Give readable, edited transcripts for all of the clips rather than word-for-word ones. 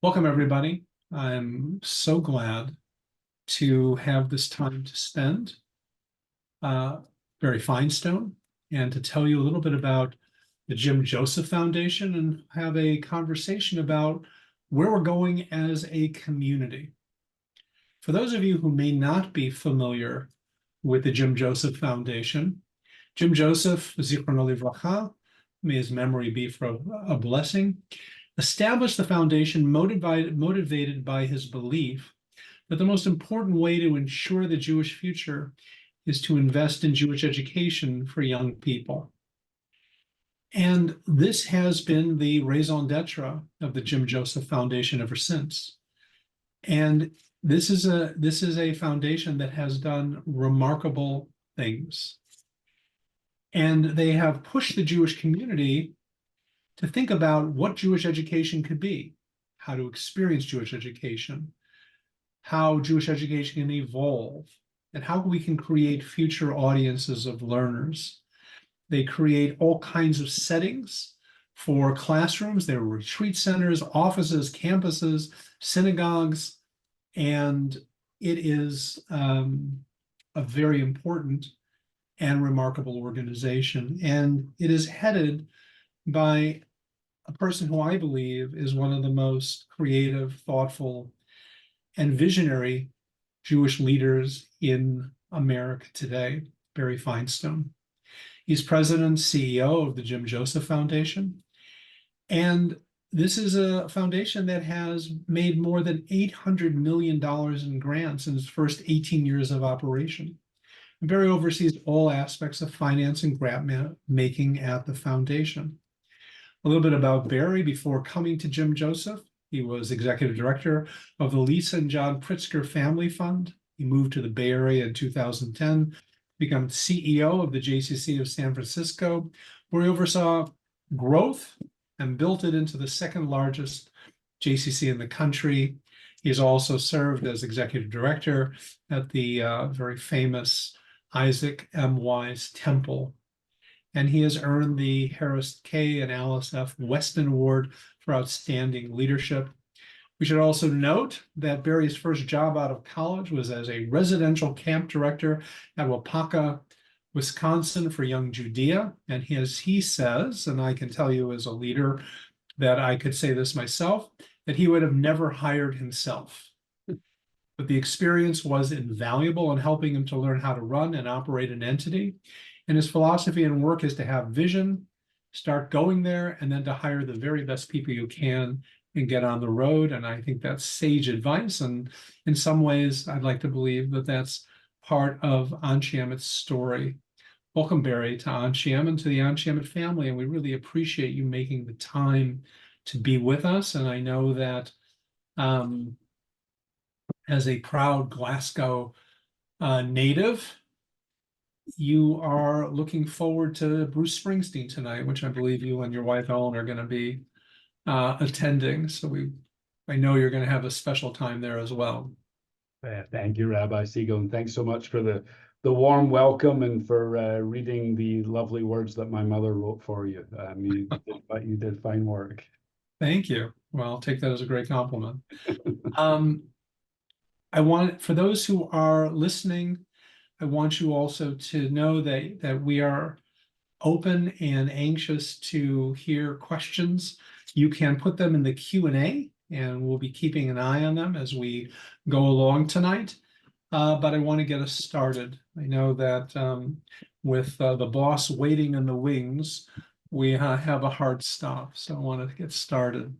Welcome, everybody. I'm so glad to have this time to spend, Barry Finestone, and to tell you a little bit about the Jim Joseph Foundation and have a conversation about where we're going as a community. For those of you who may not be familiar with the Jim Joseph Foundation, Jim Joseph, Zichrono Livracha, may his memory be for a blessing, established the foundation motivated by his belief that the most important way to ensure the Jewish future is to invest in Jewish education for young people. And this has been the raison d'etre of the Jim Joseph Foundation ever since. And this is a foundation that has done remarkable things. And they have pushed the Jewish community to think about what Jewish education could be, how to experience Jewish education, how Jewish education can evolve, and how we can create future audiences of learners. They create all kinds of settings for classrooms. There are retreat centers, offices, campuses, synagogues, and it is a very important and remarkable organization. And it is headed by a person who I believe is one of the most creative, thoughtful, and visionary Jewish leaders in America today, Barry Finestone. He's president and CEO of the Jim Joseph Foundation. And this is a foundation that has made more than $800 million in grants in its first 18 years of operation. And Barry oversees all aspects of finance and grant making at the foundation. A little bit about Barry before coming to Jim Joseph. He was executive director of the Lisa and John Pritzker Family Fund. He moved to the Bay Area in 2010, become CEO of the JCC of San Francisco, where he oversaw growth and built it into the second largest JCC in the country. He has also served as executive director at the very famous Isaac M. Wise Temple. And he has earned the Harris K. and Alice F. Weston Award for Outstanding Leadership. We should also note that Barry's first job out of college was as a residential camp director at Waupaca, Wisconsin for Young Judea. And as he says, and I can tell you as a leader that I could say this myself, that he would have never hired himself. But the experience was invaluable in helping him to learn how to run and operate an entity. And his philosophy and work is to have vision, start going there, and then to hire the very best people you can and get on the road. And I think that's sage advice. And in some ways, I'd like to believe that that's part of Anshe Emet's story. Welcome, Barry, to Anshe Emet and to the Anshe Emet family. And we really appreciate you making the time to be with us. And I know that as a proud Glasgow native, you are looking forward to Bruce Springsteen tonight, which I believe you and your wife Ellen are going to be attending. So I know you're going to have a special time there as well. Thank you, Rabbi Siegel, and thanks so much for the warm welcome and for reading the lovely words that my mother wrote for you. You did fine work. Thank you. Well, I'll take that as a great compliment. For those who are listening, I want you also to know that we are open and anxious to hear questions. You can put them in the Q&A, and we'll be keeping an eye on them as we go along tonight. But I want to get us started. I know that with the boss waiting in the wings, we have a hard stop. So I want to get started.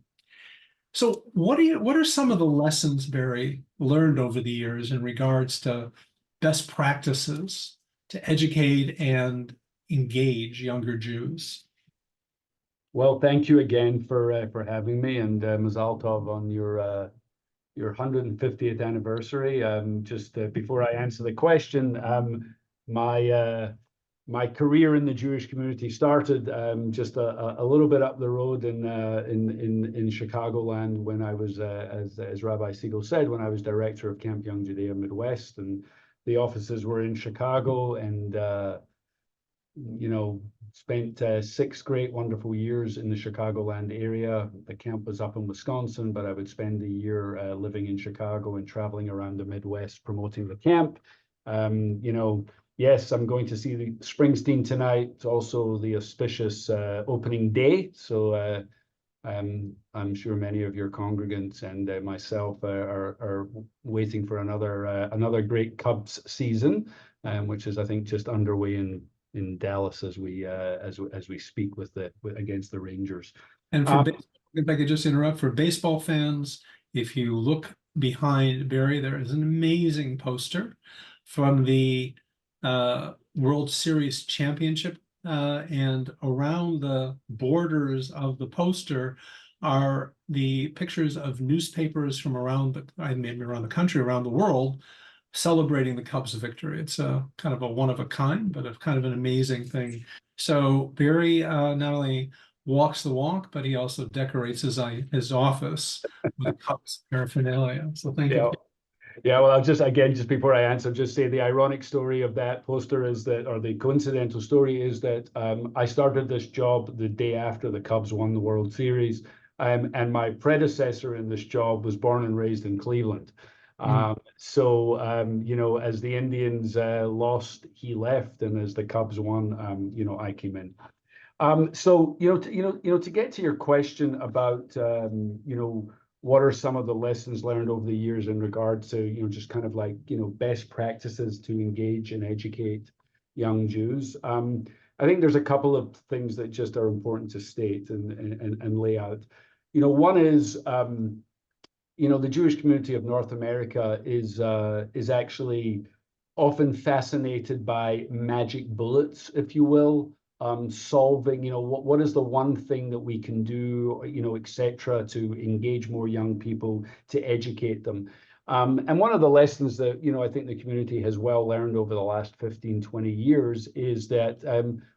So what are some of the lessons, Barry, learned over the years in regards to best practices to educate and engage younger Jews? Well, thank you again for having me, and Mazal Tov on your 150th anniversary. Just before I answer the question, my career in the Jewish community started just a little bit up the road in Chicagoland when I was, as Rabbi Siegel said, when I was director of Camp Young Judea Midwest, and the offices were in Chicago. And spent 6 great, wonderful years in the Chicagoland area. The camp was up in Wisconsin, but I would spend a year living in Chicago and traveling around the Midwest promoting the camp. Yes, I'm going to see the Springsteen tonight. It's also the auspicious opening day. So I'm sure many of your congregants and myself are waiting for another great Cubs season, which is, I think, just underway in Dallas as we speak against the Rangers. And if I could just interrupt, for baseball fans, if you look behind Barry, there is an amazing poster from the World Series championship, and around the borders of the poster are the pictures of newspapers from around maybe around the country, around the world, celebrating the Cubs' victory. It's a kind of a one of a kind, but a kind of an amazing thing. So Barry not only walks the walk, but he also decorates his office with Cubs paraphernalia. So thank you. Yeah, well, I'll just before I answer, just say the ironic story of that poster is that, or the coincidental story is that I started this job the day after the Cubs won the World Series, and my predecessor in this job was born and raised in Cleveland. So as the Indians lost, he left, and as the Cubs won, I came in. So to get to your question about what are some of the lessons learned over the years in regard to just kind of like best practices to engage and educate young Jews. I think there's a couple of things that just are important to state and lay out. One is the Jewish community of North America is actually often fascinated by magic bullets, if you will. Solving, what is the one thing that we can do, etc., to engage more young people, to educate them. And one of the lessons that, I think the community has well learned over the last 15, 20 years is that,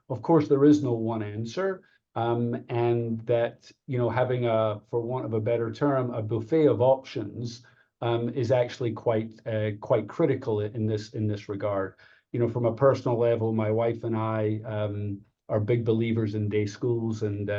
of course, there is no one answer. And that, having for want of a better term, a buffet of options is actually quite critical in this regard. From a personal level, my wife and I are big believers in day schools, and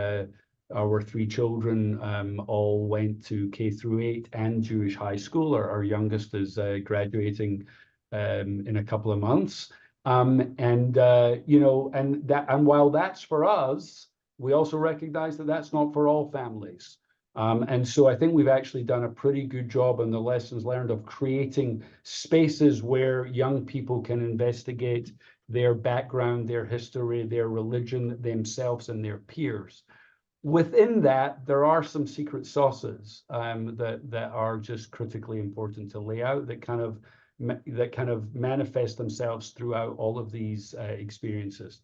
our 3 children all went to K-8 and Jewish high school. Our youngest is graduating in a couple of months, and while that's for us, we also recognize that that's not for all families. And so I think we've actually done a pretty good job on the lessons learned of creating spaces where young people can investigate their background, their history, their religion, themselves, and their peers. Within that, there are some secret sauces that are just critically important to lay out, that kind of manifest themselves throughout all of these experiences.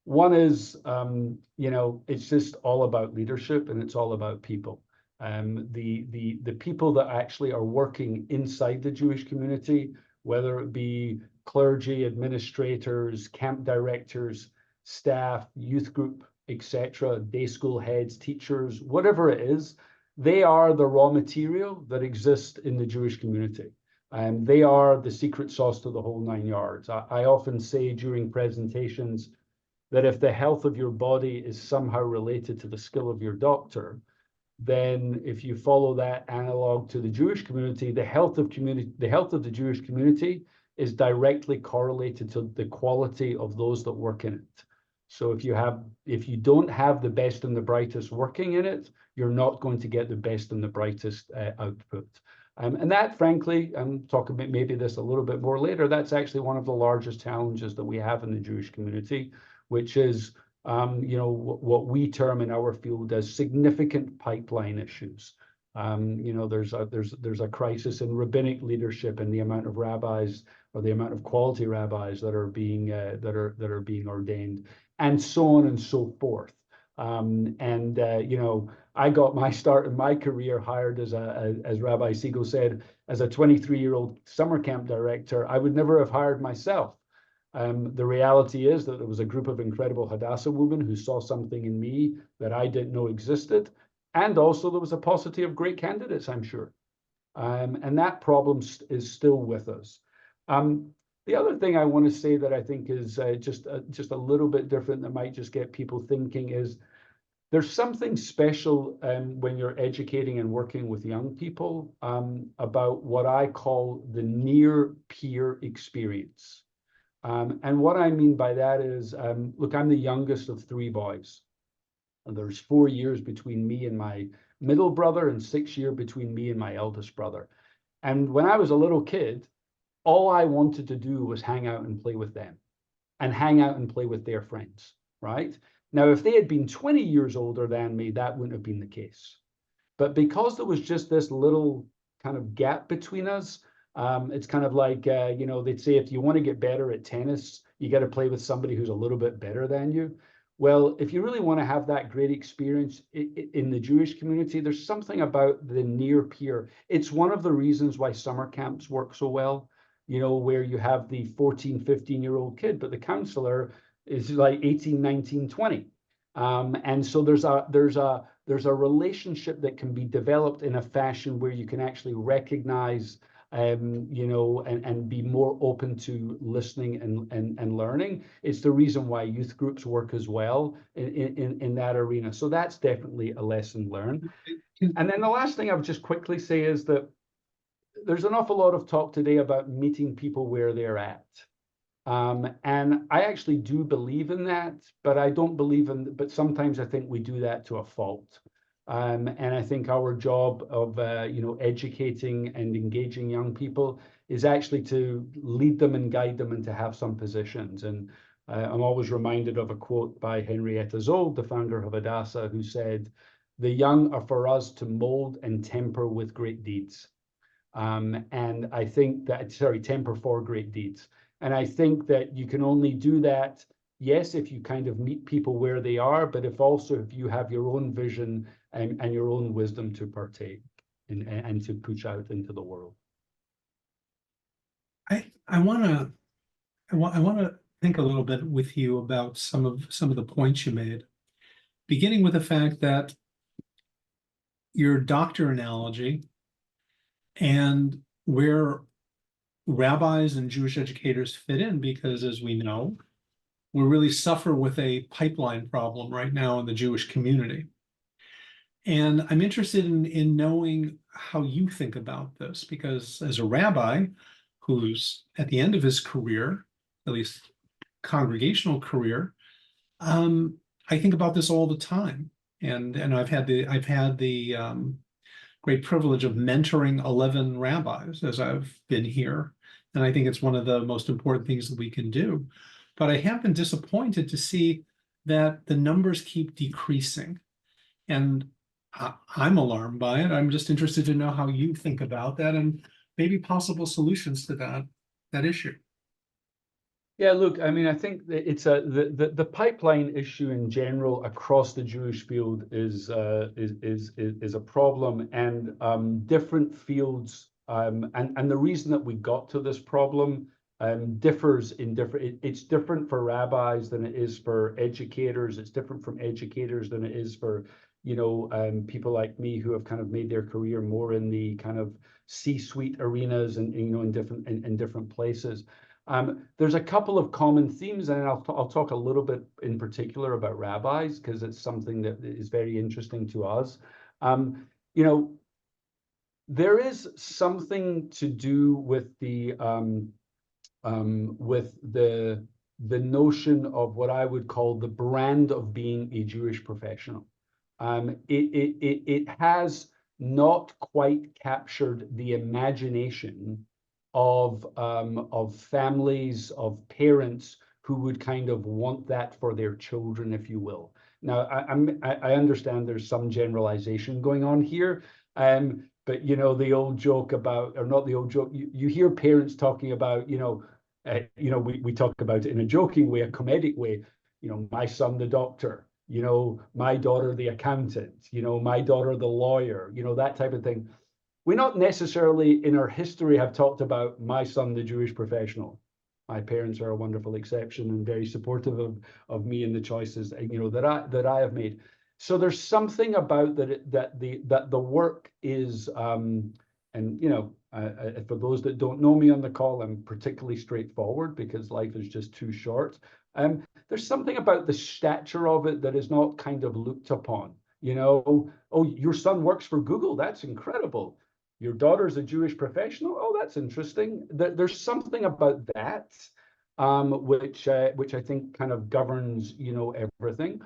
One is, it's just all about leadership, and it's all about people. The people that actually are working inside the Jewish community, whether it be clergy, administrators, camp directors, staff, youth group, etc., day school heads, teachers, whatever it is, they are the raw material that exists in the Jewish community. And they are the secret sauce to the whole 9 yards. I often say during presentations that if the health of your body is somehow related to the skill of your doctor, then if you follow that analog to the Jewish community, the health of the Jewish community is directly correlated to the quality of those that work in it. So if you don't have the best and the brightest working in it, you're not going to get the best and the brightest output. And that, frankly, I'm talking about maybe this a little bit more later, that's actually one of the largest challenges that we have in the Jewish community, which is what we term in our field as significant pipeline issues. There's a crisis in rabbinic leadership and the amount of rabbis, or the amount of quality rabbis that are being ordained, and so on and so forth. I got my start in my career hired as Rabbi Siegel said, as a 23-year-old summer camp director. I would never have hired myself. The reality is that there was a group of incredible Hadassah women who saw something in me that I didn't know existed. And also there was a paucity of great candidates, I'm sure. And that problem is still with us. The other thing I want to say that I think is just a little bit different that might just get people thinking is there's something special when you're educating and working with young people about what I call the near peer experience. And what I mean by that is, look, I'm the youngest of three boys. And there's 4 years between me and my middle brother and 6 years between me and my eldest brother. And when I was a little kid, all I wanted to do was hang out and play with them and hang out and play with their friends, right? Now, if they had been 20 years older than me, that wouldn't have been the case. But because there was just this little kind of gap between us, it's kind of like, they'd say if you want to get better at tennis, you got to play with somebody who's a little bit better than you. Well, if you really want to have that great experience in the Jewish community, there's something about the near peer. It's one of the reasons why summer camps work so well, where you have the 14, 15-year-old kid, but the counselor is like 18, 19, 20. And so there's a relationship that can be developed in a fashion where you can actually recognize and be more open to listening and learning. It's the reason why youth groups work as well in that arena. So that's definitely a lesson learned. And then the last thing I would just quickly say is that there's an awful lot of talk today about meeting people where they're at. And I actually do believe in that, but I don't believe but sometimes I think we do that to a fault. And I think our job of, educating and engaging young people is actually to lead them and guide them and to have some positions. And I'm always reminded of a quote by Henrietta Zold, the founder of Hadassah, who said, "The young are for us to mold and temper with great deeds." And I think that, temper for great deeds. And I think that you can only do that, yes, if you kind of meet people where they are, but if you have your own vision and your own wisdom to partake and to push out into the world. I want to think a little bit with you about some of the points you made, beginning with the fact that your doctor analogy and where rabbis and Jewish educators fit in, because as we know, we really suffer with a pipeline problem right now in the Jewish community. And I'm interested in knowing how you think about this, because as a rabbi who's at the end of his career, at least congregational career, I think about this all the time. And I've had the great privilege of mentoring 11 rabbis as I've been here. And I think it's one of the most important things that we can do. But I have been disappointed to see that the numbers keep decreasing. And I'm alarmed by it. I'm just interested to know how you think about that and maybe possible solutions to that issue. Yeah, look, I mean, I think that it's the pipeline issue in general across the Jewish field is a problem, and different fields and the reason that we got to this problem differs in different. It's different for rabbis than it is for educators. It's different from educators than it is for people like me who have kind of made their career more in the kind of C-suite arenas and in different places. There's a couple of common themes, and I'll talk a little bit in particular about rabbis because it's something that is very interesting to us. There is something to do with the notion of what I would call the brand of being a Jewish professional. It has not quite captured the imagination of families, of parents who would kind of want that for their children, if you will. Now, I understand there's some generalization going on here, but the old joke about, or not the old joke, you hear parents talking about, we talk about it in a joking way, a comedic way, my son the doctor, my daughter the accountant, my daughter the lawyer, that type of thing. We not necessarily in our history have talked about my son, the Jewish professional. My parents are a wonderful exception and very supportive of me and the choices that I have made. So there's something about that the work is, and For those that don't know me on the call, I'm particularly straightforward because life is just too short. There's something about the stature of it that is not kind of looked upon. You know, oh, your son works for Google. That's incredible. Your daughter's a Jewish professional. Oh, that's interesting. There's something about that, which I think kind of governs, you know, everything.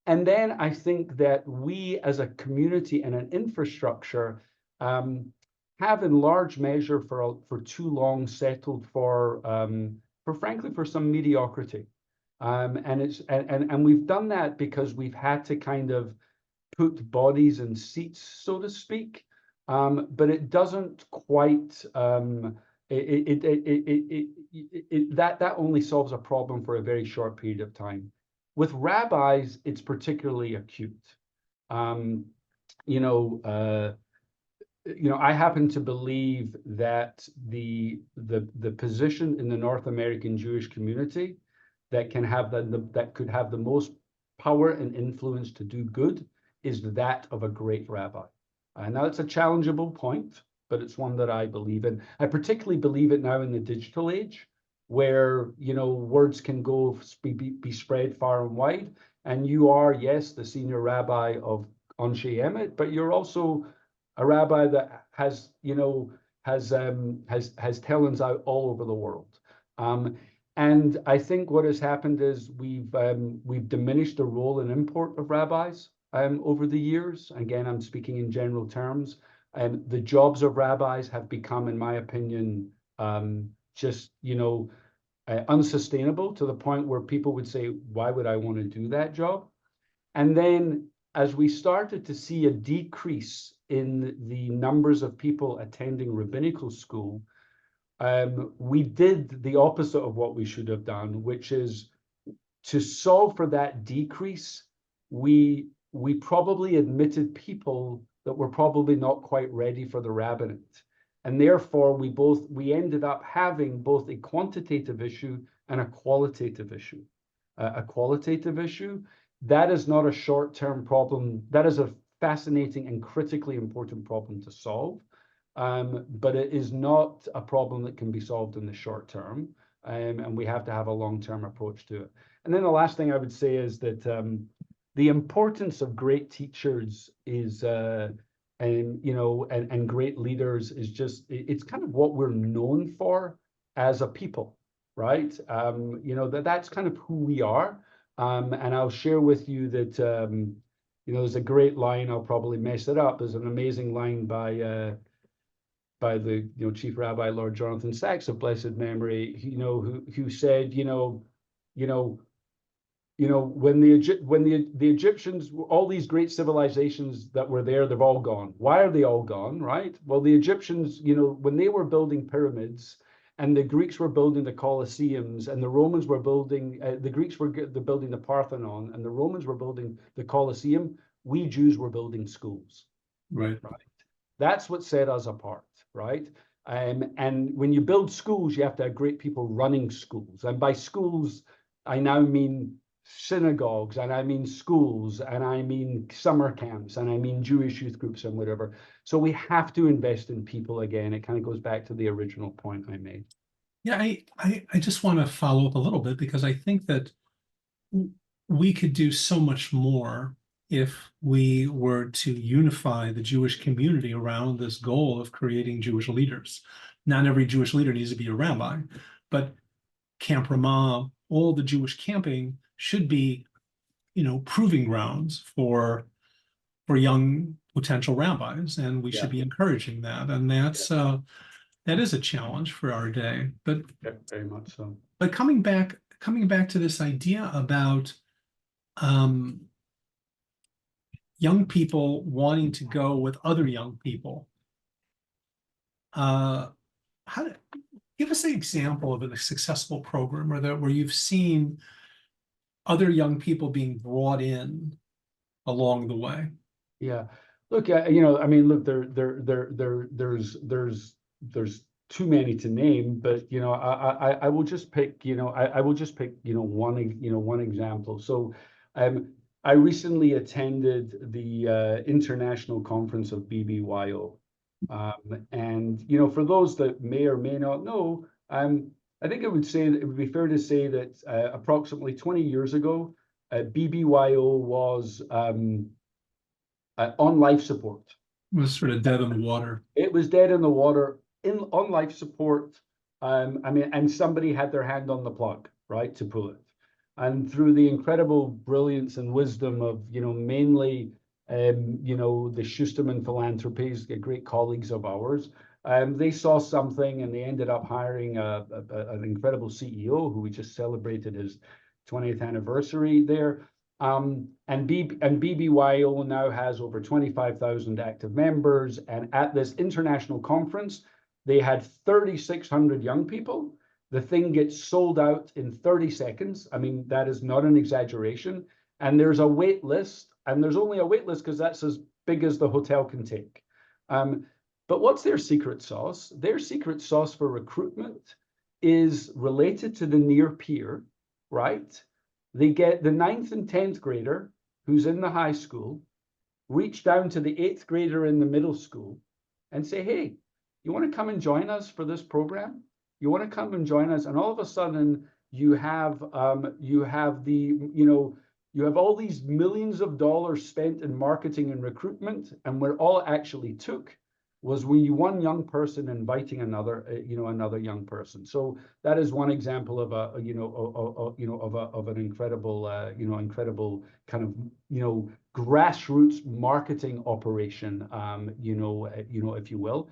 And then I think that we as a community and an infrastructure have in large measure for too long settled for frankly for some mediocrity. And we've done that because we've had to kind of put bodies in seats, so to speak. But it doesn't quite that only solves a problem for a very short period of time. With rabbis, it's particularly acute. You know, I happen to believe that the position in the North American Jewish community that can have that could have the most power and influence to do good is that of a great rabbi. Now it's a challengeable point, but it's one that I believe in. I particularly believe it now in the digital age, where, you know, words can go be spread far and wide. And you are, yes, the senior rabbi of Anshe Emet, but you're also a rabbi that has, you know, has talents out all over the world. And I think what has happened is we've diminished the role and import of rabbis over the years. Again, I'm speaking in general terms. The jobs of rabbis have become, in my opinion, just, you know, unsustainable to the point where people would say, why would I want to do that job? And then as we started to see a decrease in the numbers of people attending rabbinical school, we did the opposite of what we should have done, which is to solve for that decrease. We probably admitted people that were probably not quite ready for the rabbinate. And therefore, we ended up having both a quantitative issue and a qualitative issue. A qualitative issue, that is not a short-term problem. That is a fascinating and critically important problem to solve. But it is not a problem that can be solved in the short term. And we have to have a long-term approach to it. And then the last thing I would say is that the importance of great teachers is and great leaders is just, it's kind of what we're known for as a people, right? You know, that's kind of who we are. And I'll share with you that, you know, there's a great line, I'll probably mess it up. There's an amazing line by the, you know, Chief Rabbi Lord Jonathan Sacks of blessed memory, you know, who said, when the Egyptians, all these great civilizations that were there, they've all gone. Why are they all gone, right? Well, the Egyptians, you know, when they were building pyramids, and the Greeks were building the Colosseums, and the Romans were building, the Greeks were building the Parthenon, and the Romans were building the Colosseum, we Jews were building schools. Right. That's what set us apart, right? And when you build schools, you have to have great people running schools. And by schools, I now mean synagogues, and I mean schools, and I mean summer camps, and I mean Jewish youth groups and whatever. So we have to invest in people again. It kind of goes back to the original point I made. Yeah, I just want to follow up a little bit, because I think that we could do so much more if we were to unify the Jewish community around this goal of creating Jewish leaders. Not every Jewish leader needs to be a rabbi, but Camp Ramah, all the Jewish camping should be, you know, proving grounds for young potential rabbis, and we should be encouraging that. And that's that is a challenge for our day. But very much so. But coming back to this idea about young people wanting to go with other young people, give us an example of a successful program where you've seen other young people being brought in along the way. Yeah, look, you know, I mean, look, there's too many to name, but you know, I will just pick, you know, I will just pick, you know, one example. So, I recently attended the International Conference of BBYO, And, for those that may or may not know, I think it would be fair to say that approximately 20 years ago, BBYO was on life support. It was sort of dead in the water. It was dead in the water, on life support. And somebody had their hand on the plug, right, to pull it. And through the incredible brilliance and wisdom of, mainly, the Schusterman philanthropies, great colleagues of ours, they saw something and they ended up hiring an incredible CEO who we just celebrated his 20th anniversary there. And BBYO now has over 25,000 active members. And at this international conference, they had 3,600 young people. The thing gets sold out in 30 seconds. I mean, that is not an exaggeration. And there's a wait list, and there's only a wait list because that's as big as the hotel can take. But what's their secret sauce? Their secret sauce for recruitment is related to the near peer, right? They get the 9th and 10th grader who's in the high school, reach down to the 8th grader in the middle school and say, hey, you want to come and join us for this program? You want to come and join us? And all of a sudden you have all these millions of dollars spent in marketing and recruitment. And what all it actually took was one young person inviting another young person. So that is one example of an incredible kind of, grassroots marketing operation, if you will.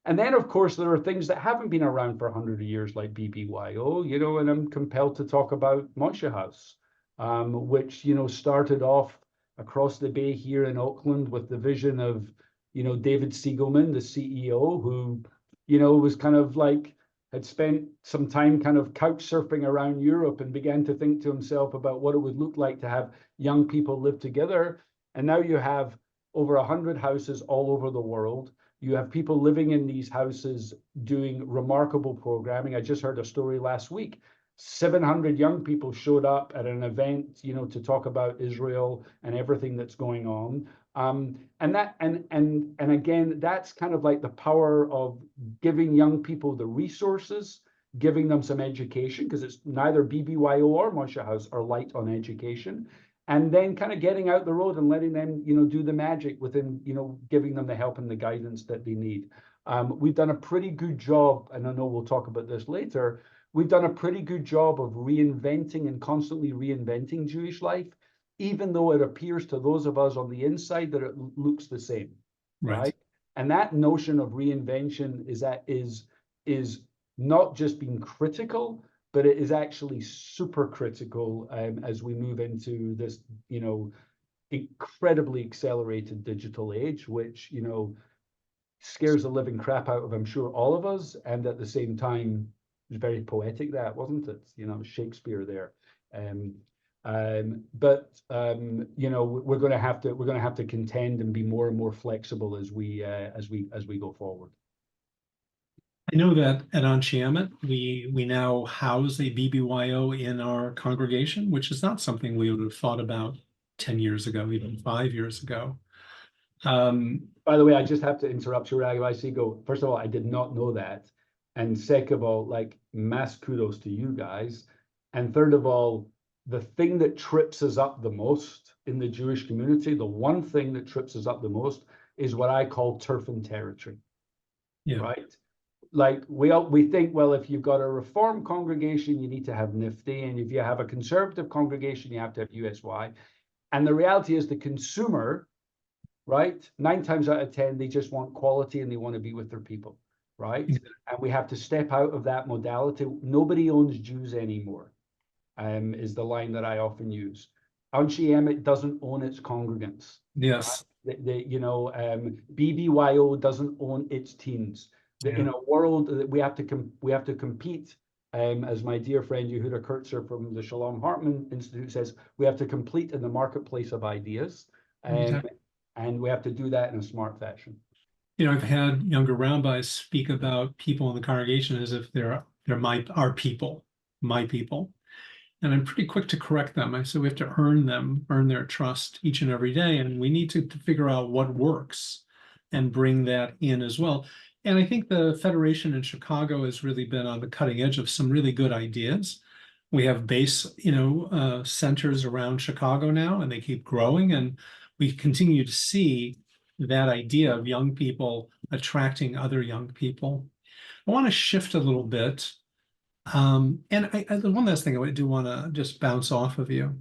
And then, of course, there are things that haven't been around for 100 years, like BBYO, and I'm compelled to talk about Moshe House, which, started off across the bay here in Auckland with the vision of, David Siegelman, the CEO, who, was kind of like, had spent some time kind of couch surfing around Europe and began to think to himself about what it would look like to have young people live together. And now you have over 100 houses all over the world. You have people living in these houses doing remarkable programming. I just heard a story last week. 700 young people showed up at an event, to talk about Israel and everything that's going on. And again, that's kind of like the power of giving young people the resources, giving them some education, because it's neither BBYO or Moshe House are light on education. And then kind of getting out the road and letting them, do the magic within, giving them the help and the guidance that they need. We've done a pretty good job, and I know we'll talk about this later. We've done a pretty good job of reinventing and constantly reinventing Jewish life, even though it appears to those of us on the inside that it looks the same, right? And that notion of reinvention is not just being critical, but it is actually super critical as we move into this, incredibly accelerated digital age, which, scares the living crap out of, I'm sure, all of us. And at the same time, it was very poetic, that, wasn't it? Shakespeare there. But we're going to have to contend and be more and more flexible as we go forward. I know that at Anshiamet, we now house a BBYO in our congregation, which is not something we would have thought about 10 years ago, even 5 years ago. By the way, I just have to interrupt you, Rabbi Siegel. First of all, I did not know that. And second of all, like, mass kudos to you guys. And third of all, the thing that trips us up the most in the Jewish community, the one thing that trips us up the most is what I call turf and territory, right? Like we think, well, if you've got a Reform congregation, you need to have NIFTY, and if you have a conservative congregation, you have to have USY. And the reality is the consumer, right? 9 times out of 10, they just want quality and they want to be with their people, right? And we have to step out of that modality. Nobody owns Jews anymore, is the line that I often use. Anshiamet doesn't own its congregants. Yes. Right? BBYO doesn't own its teams. In a world that we have to compete, as my dear friend Yehuda Kurtzer from the Shalom Hartman Institute says, we have to compete in the marketplace of ideas, and we have to do that in a smart fashion. I've had younger rabbis speak about people in the congregation as if they're our people, my people. And I'm pretty quick to correct them. I say we have to earn their trust each and every day, and we need to figure out what works. and bring that in as well. And I think the Federation in Chicago has really been on the cutting edge of some really good ideas. We have base, centers around Chicago now, and they keep growing. And we continue to see that idea of young people attracting other young people. I want to shift a little bit. And the one last thing I do want to just bounce off of you.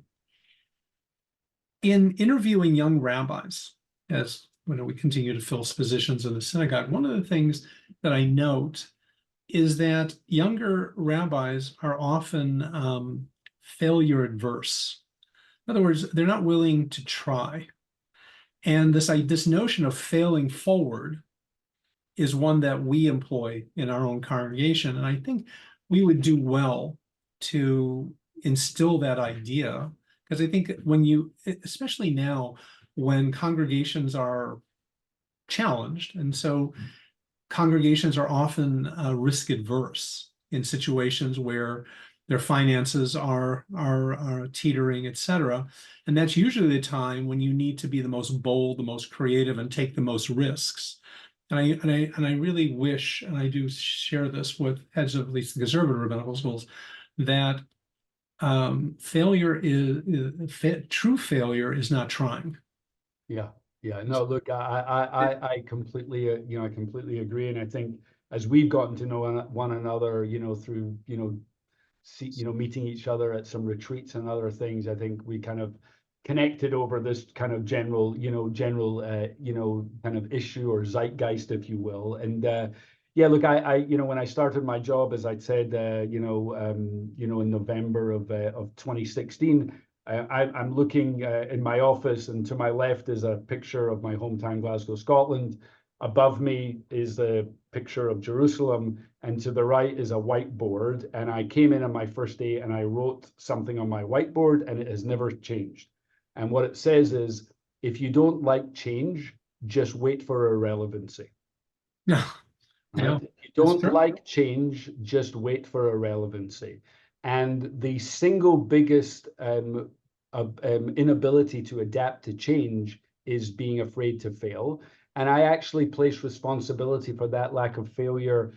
In interviewing young rabbis, as we continue to fill positions in the synagogue, one of the things that I note is that younger rabbis are often failure adverse. In other words, they're not willing to try. And this notion of failing forward is one that we employ in our own congregation. And I think we would do well to instill that idea, because I think especially now when congregations are challenged, and so congregations are often risk adverse in situations where their finances are teetering, et cetera. And that's usually the time when you need to be the most bold, the most creative, and take the most risks. And I really wish, and I do share this with heads of at least the conservative rabbinical schools, that true failure is not trying. Yeah. Yeah, no, look, I completely, I completely agree. And I think as we've gotten to know one another, through, meeting each other at some retreats and other things, I think we kind of connected over this kind of general kind of issue or zeitgeist, if you will. And yeah, look, I when I started my job, as I'd said, in November of 2016. I'm looking in my office, and to my left is a picture of my hometown, Glasgow, Scotland. Above me is a picture of Jerusalem, and to the right is a whiteboard. And I came in on my first day and I wrote something on my whiteboard, and it has never changed. And what it says is, if you don't like change, just wait for irrelevancy. Yeah. Right? If you don't like change, just wait for irrelevancy. And the single biggest inability to adapt to change is being afraid to fail. And I actually place responsibility for that lack of failure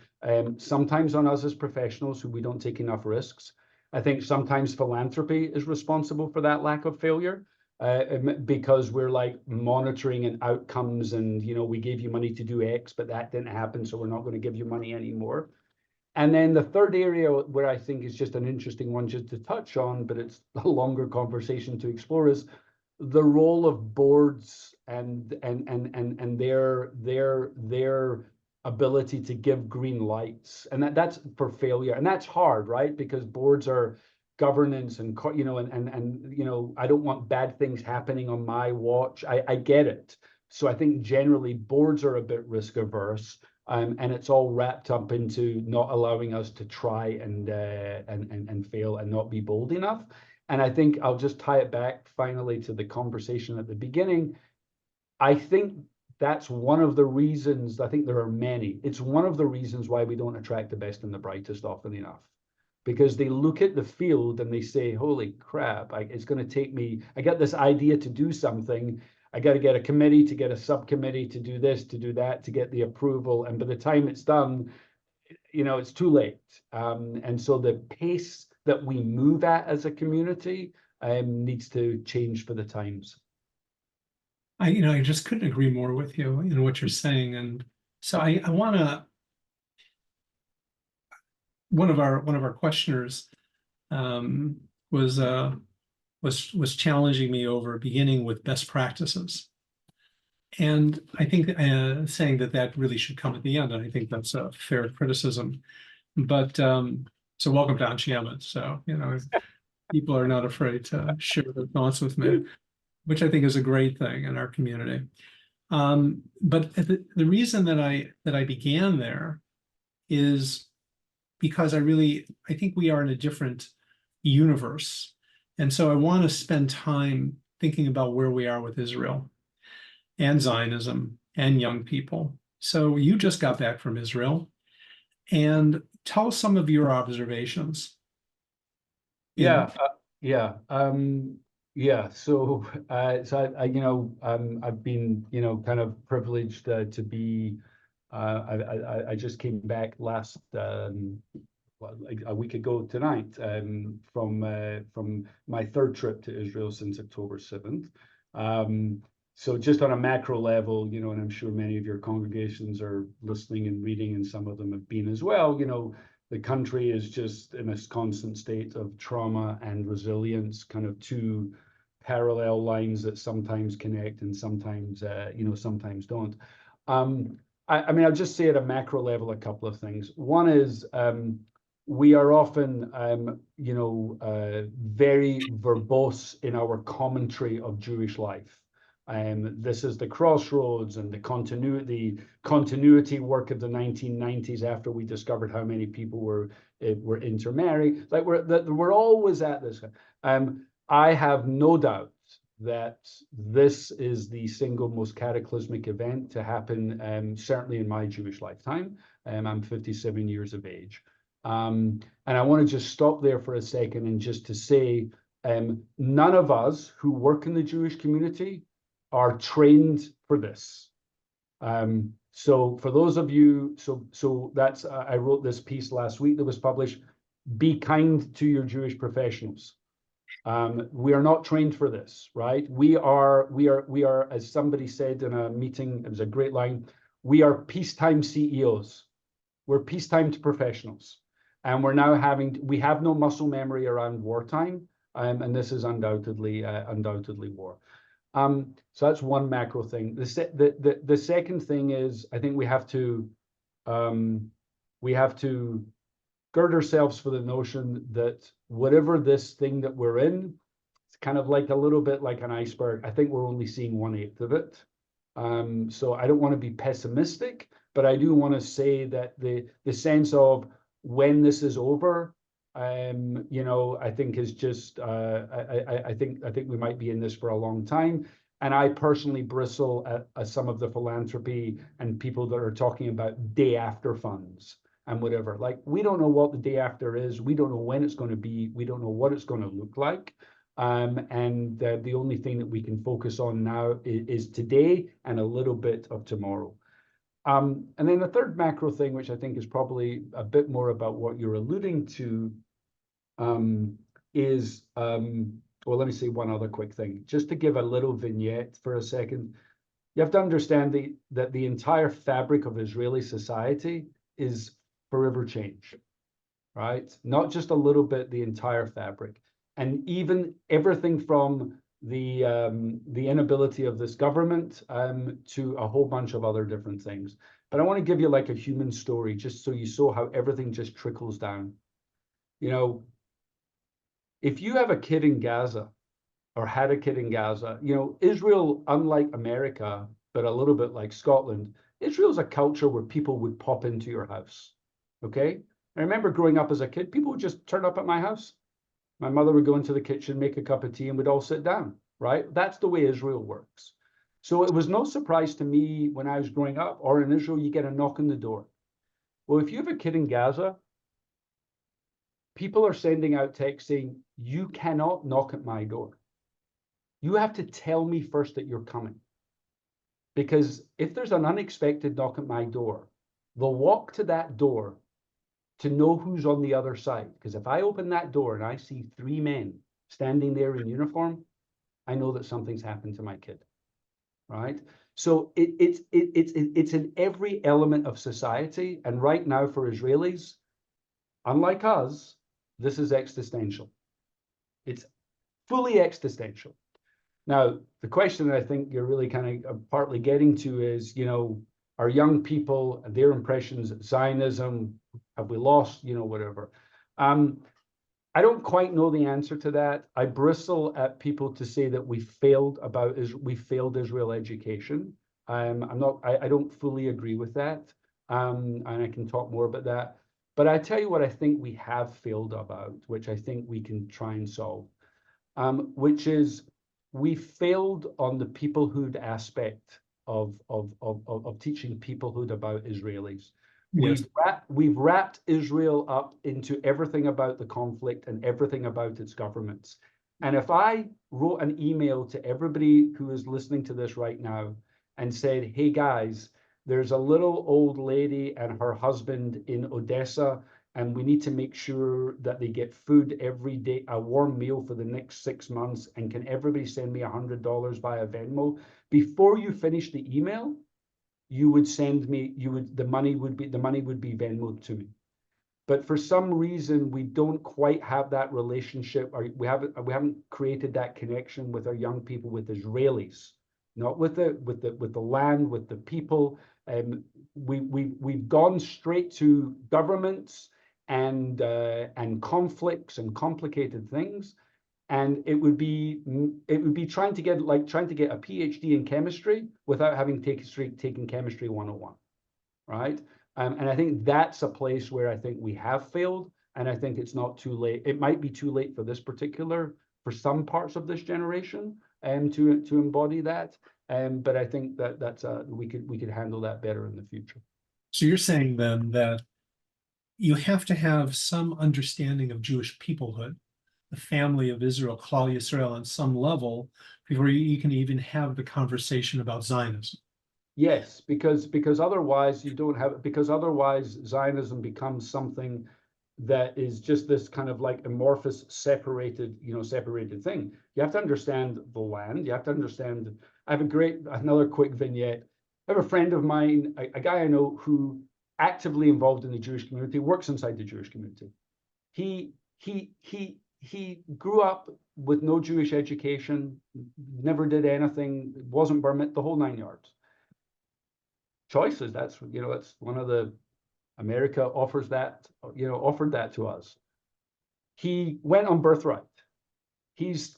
sometimes on us as professionals who we don't take enough risks. I think sometimes philanthropy is responsible for that lack of failure because we're like monitoring and outcomes, and we gave you money to do X, but that didn't happen, so we're not going to give you money anymore. And then the third area where I think is just an interesting one just to touch on, but it's a longer conversation to explore, is the role of boards and their ability to give green lights. And that's for failure. And that's hard, right? Because boards are governance and I don't want bad things happening on my watch. I get it. So I think generally boards are a bit risk averse. And it's all wrapped up into not allowing us to try and fail and not be bold enough. And I think I'll just tie it back finally to the conversation at the beginning. I think that's one of the reasons, I think there are many, it's one of the reasons why we don't attract the best and the brightest often enough. Because they look at the field and they say, holy crap, it's going to take me, I got this idea to do something. I got to get a committee, to get a subcommittee, to do this, to do that, to get the approval. And by the time it's done, it's too late. And so the pace that we move at as a community needs to change for the times. I just couldn't agree more with you in what you're saying. And so I want to, one of our questioners was challenging me over beginning with best practices. And I think saying that really should come at the end. And I think that's a fair criticism. But so welcome to Anshiama. So, people are not afraid to share their thoughts with me, which I think is a great thing in our community. But the reason that I began there is because I think we are in a different universe. And so I want to spend time thinking about where we are with Israel and Zionism and young people. So you just got back from Israel, and tell us some of your observations. Yeah. Yeah, so I've been kind of privileged to be. I just came back last like a week ago tonight from my third trip to Israel since October 7th. So just on a macro level, and I'm sure many of your congregations are listening and reading, and some of them have been as well. The country is just in a constant state of trauma and resilience, kind of two parallel lines that sometimes connect and sometimes sometimes don't. I mean, I'll just say at a macro level a couple of things. One is we are often very verbose in our commentary of Jewish life. This is the crossroads and the continuity work of the 1990s after we discovered how many people were intermarried. Like we're always at this. I have no doubt that this is the single most cataclysmic event to happen, certainly in my Jewish lifetime. I'm 57 years of age. And I want to just stop there for a second and just to say, none of us who work in the Jewish community are trained for this. So for those of you, so that's I wrote this piece last week that was published. Be kind to your Jewish professionals. We are not trained for this, right? We are, as somebody said in a meeting, it was a great line, we are peacetime CEOs. We're peacetime professionals. And we're now we have no muscle memory around wartime. And this is undoubtedly war. So that's one macro thing. The second thing is, I think we have to gird ourselves for the notion that whatever this thing that we're in, it's kind of like a little bit like an iceberg. I think we're only seeing 1/8 of it. So I don't want to be pessimistic, but I do want to say that the sense of when this is over, I think is just I think we might be in this for a long time. And I personally bristle at some of the philanthropy and people that are talking about day after funds and whatever. Like, we don't know what the day after is. We don't know when it's going to be. We don't know what it's going to look like. And the only thing that we can focus on now is today and a little bit of tomorrow. And then the third macro thing, which I think is probably a bit more about what you're alluding to, is, well, let me say one other quick thing, just to give a little vignette for a second. You have to understand that the entire fabric of Israeli society is forever changed, right? Not just a little bit, the entire fabric. And even everything from the inability of this government to a whole bunch of other different things. But I want to give you like a human story, just so you saw how everything just trickles down. If you have a kid in Gaza or had a kid in Gaza, Israel, unlike America, but a little bit like Scotland, Israel's a culture where people would pop into your house, okay? I remember growing up as a kid, people would just turn up at my house. My mother would go into the kitchen, make a cup of tea, and we'd all sit down, right? That's the way Israel works. So it was no surprise to me when I was growing up, or in Israel, you get a knock on the door. Well, if you have a kid in Gaza, people are sending out texts saying, you cannot knock at my door. You have to tell me first that you're coming. Because if there's an unexpected knock at my door, they'll walk to that door to know who's on the other side. Because if I open that door and I see 3 men standing there in uniform, I know that something's happened to my kid, right? So it's in every element of society. And right now for Israelis, unlike us, this is existential. It's fully existential. Now, the question that I think you're really kind of partly getting to is, are young people, their impressions of Zionism, have we lost, whatever. I don't quite know the answer to that. I bristle at people to say that we failed Israel education. I don't fully agree with that. And I can talk more about that. But I tell you what I think we have failed about, which I think we can try and solve, which is we failed on the peoplehood aspect of teaching peoplehood about Israelis. Yes. We've wrapped Israel up into everything about the conflict and everything about its governments. And if I wrote an email to everybody who is listening to this right now and said, hey guys, there's a little old lady and her husband in Odessa, and we need to make sure that they get food every day, a warm meal for the next 6 months, and can everybody send me $100 via Venmo? Before you finish the email, you would send me, the money would be Venmoed to me. But for some reason, we don't quite have that relationship, or we haven't created that connection with our young people, with Israelis, not with the land, with the people. We've gone straight to governments and conflicts and complicated things, and it would be trying to get a PhD in chemistry without having taken chemistry 101, right? And I think that's a place where I think we have failed, and I think it's not too late. It might be too late for some parts of this generation, to embody that. But I think that's we could handle that better in the future. So you're saying then that you have to have some understanding of Jewish peoplehood, the family of Israel, Klal Yisrael, on some level, before you can even have the conversation about Zionism. Yes, because otherwise Zionism becomes something that is just this kind of like amorphous, separated thing. You have to understand the land. You have to understand. I have another quick vignette. I have a friend of mine, a guy I know who actively involved in the Jewish community, works inside the Jewish community. He grew up with no Jewish education, never did anything, wasn't bar mitzvah, the whole 9 yards. Choices. That's one of the America offered that to us. He went on birthright. He's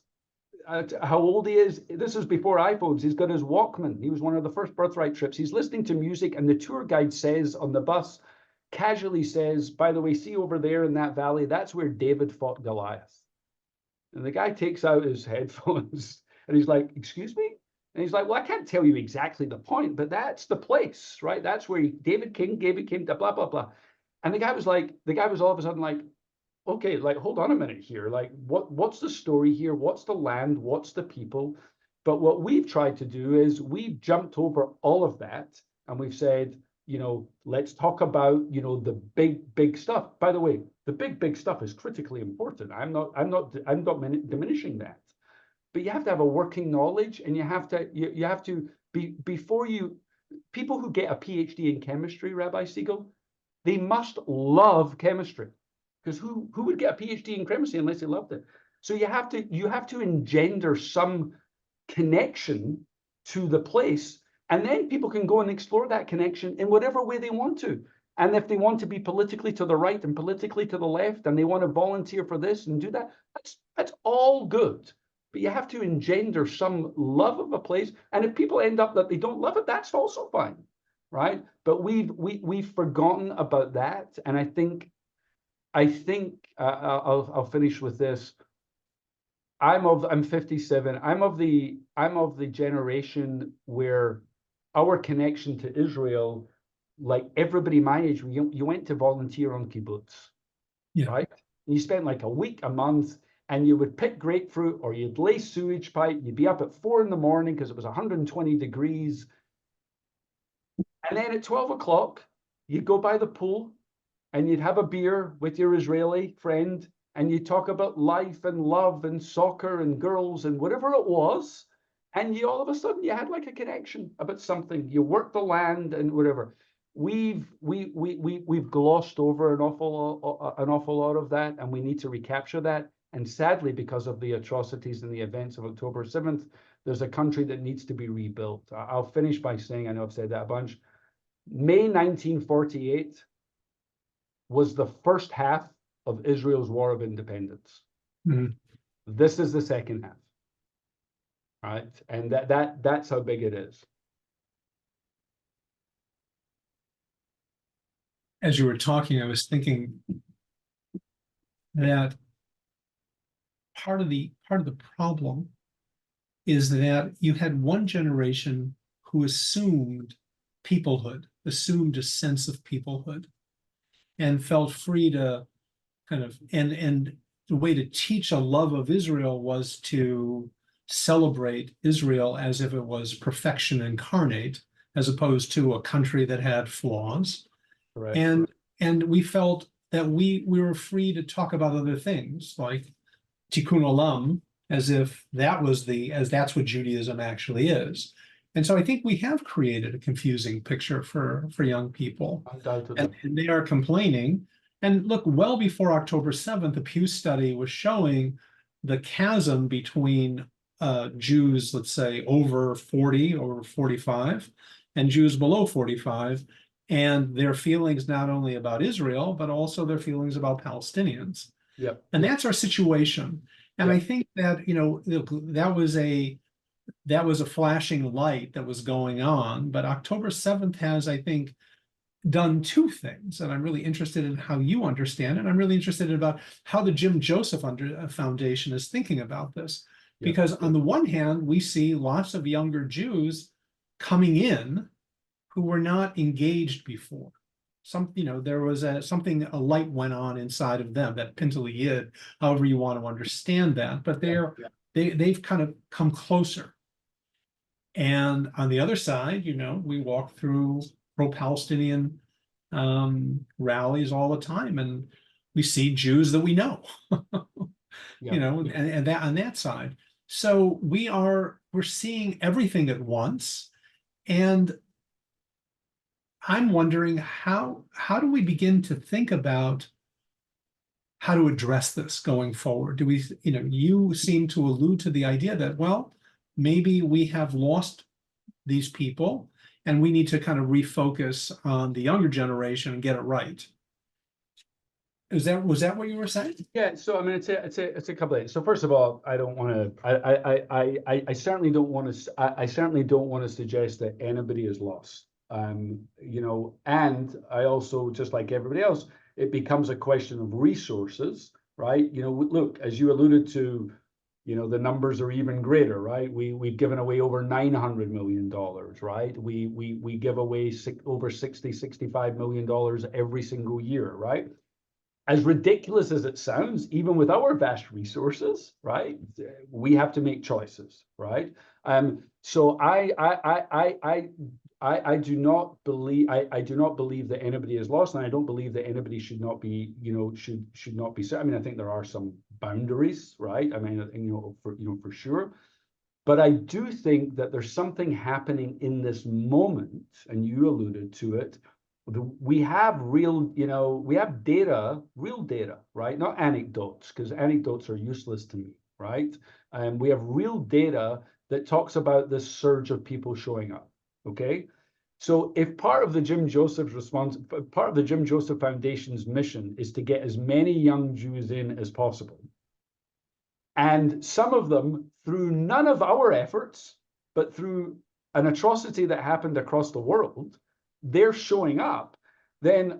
how old he is. This is before iPhones. He's got his Walkman. He was one of the first birthright trips. He's listening to music, and the tour guide says on the bus, casually says, by the way, see over there in that valley, that's where David fought Goliath. And the guy takes out his headphones and he's like, excuse me? And he's like, well, I can't tell you exactly the point, but that's the place, right? That's where David came to blah, blah, blah. And the guy was all of a sudden like, okay, like, hold on a minute here. Like, what's the story here? What's the land? What's the people? But what we've tried to do is we've jumped over all of that. And we've said, let's talk about, the big stuff. By the way, the big stuff is critically important. I'm not diminishing that. But you have to have a working knowledge, and you have to be, people who get a PhD in chemistry, Rabbi Siegel, they must love chemistry, because who would get a PhD in chemistry unless they loved it? So you have to engender some connection to the place, and then people can go and explore that connection in whatever way they want to. And if they want to be politically to the right and politically to the left, and they want to volunteer for this and do that, that's all good. But you have to engender some love of a place. And if people end up that they don't love it, that's also fine, right? But we've forgotten about that. And I think I'll finish with this. I'm 57. I'm of the generation where our connection to Israel, like everybody my age, you went to volunteer on kibbutz, right? And you spent like a week, a month, and you would pick grapefruit, or you'd lay sewage pipe. You'd be up at 4 a.m. because it was 120 degrees. And then at 12 o'clock, you'd go by the pool and you'd have a beer with your Israeli friend, and you'd talk about life and love and soccer and girls and whatever it was. And you all of a sudden you had like a connection about something. You worked the land and whatever. We've glossed over an awful lot of that, and we need to recapture that. And sadly, because of the atrocities and the events of October 7th, there's a country that needs to be rebuilt. I'll finish by saying, I know I've said that a bunch, May 1948 was the first half of Israel's War of Independence. Mm-hmm. This is the second half, right? And that's how big it is. As you were talking, I was thinking that part of the problem is that you had one generation who assumed peoplehood, assumed a sense of peoplehood, and felt free to kind of and the way to teach a love of Israel was to celebrate Israel as if it was perfection incarnate, as opposed to a country that had flaws. Correct. And we felt that we were free to talk about other things like tikkun olam, as if that's what Judaism actually is. And so I think we have created a confusing picture for young people. Undoubtedly. And they are complaining. And look, well before October 7th, the Pew study was showing the chasm between Jews, let's say, over 40 or 45, and Jews below 45, and their feelings not only about Israel, but also their feelings about Palestinians. Yep. And that's our situation. And Yep. I think that, that was a flashing light that was going on. But October 7th has, I think, done two things, and I'm really interested in how you understand it. I'm really interested about how the Jim Joseph Foundation is thinking about this. Yep. Because on the one hand, we see lots of younger Jews coming in who were not engaged before. There was a light went on inside of them, that Pintele Yid, however you want to understand that, but they've kind of come closer. And on the other side, we walk through pro-Palestinian rallies all the time, and we see Jews that we know, and that on that side. So we're seeing everything at once, and I'm wondering how do we begin to think about how to address this going forward? Do we, you seem to allude to the idea that, well, maybe we have lost these people and we need to kind of refocus on the younger generation and get it right. Was that what you were saying? Yeah. So I mean, it's a couple of things. So first of all, I don't want to. I certainly don't want to. I certainly don't want to suggest that anybody is lost. And I also, just like everybody else, it becomes a question of resources, right? Look, as you alluded to, the numbers are even greater, right? We've given away over $900 million, right? We give away over $65 million every single year, right? As ridiculous as it sounds, even with our vast resources, right? We have to make choices, right? So I do not believe that anybody is lost, and I don't believe that anybody should not be, should not be. I mean, I think there are some boundaries, right? I mean, for sure. But I do think that there's something happening in this moment, and you alluded to it. We have real data, right? Not anecdotes, because anecdotes are useless to me, right? We have real data that talks about this surge of people showing up. Okay, so if part of the Jim Joseph Foundation's mission is to get as many young Jews in as possible, and some of them through none of our efforts, but through an atrocity that happened across the world, they're showing up, then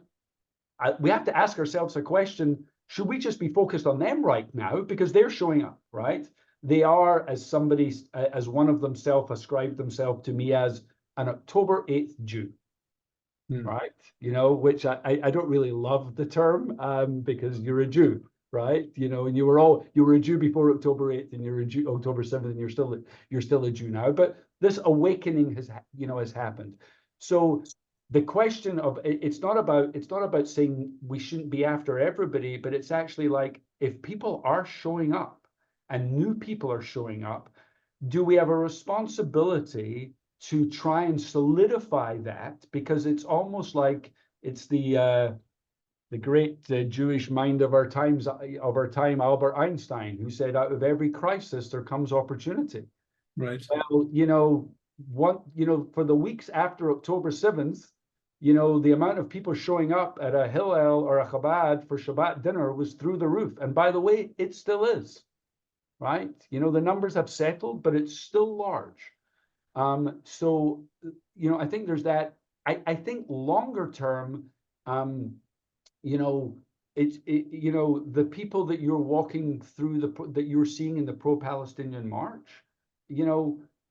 we have to ask ourselves a question: should we just be focused on them right now because they're showing up, right? They are, as one of them self-ascribed themselves to me as, an October 8th Jew, right? Which I don't really love the term, because you're a Jew, right? And you were a Jew before October 8th, and you're a Jew October 7th, and you're still a Jew now. But this awakening has happened. So the question of it's not about saying we shouldn't be after everybody, but it's actually like, if people are showing up and new people are showing up, do we have a responsibility to try and solidify that? Because it's almost like it's the great Jewish mind of our time, Albert Einstein, who said, out of every crisis there comes opportunity. Right. Well, for the weeks after October 7th, the amount of people showing up at a Hillel or a Chabad for Shabbat dinner was through the roof. And by the way, it still is, right? The numbers have settled, but it's still large. So, I think there's that. I think longer term, the people that you're walking through that you're seeing in the pro-Palestinian march,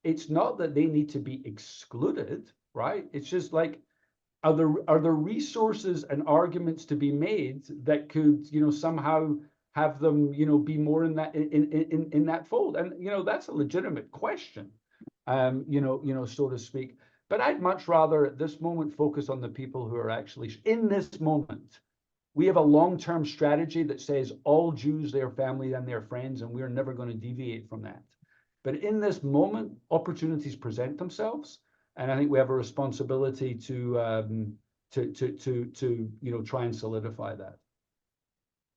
it's not that they need to be excluded, right? It's just like, are there resources and arguments to be made that could, somehow have them, be more in that fold? And that's a legitimate question, so to speak. But I'd much rather at this moment focus on the people who are actually in this moment. We have a long-term strategy that says all Jews, their family, and their friends, and we're never going to deviate from that. But in this moment, opportunities present themselves, and I think we have a responsibility to try and solidify that.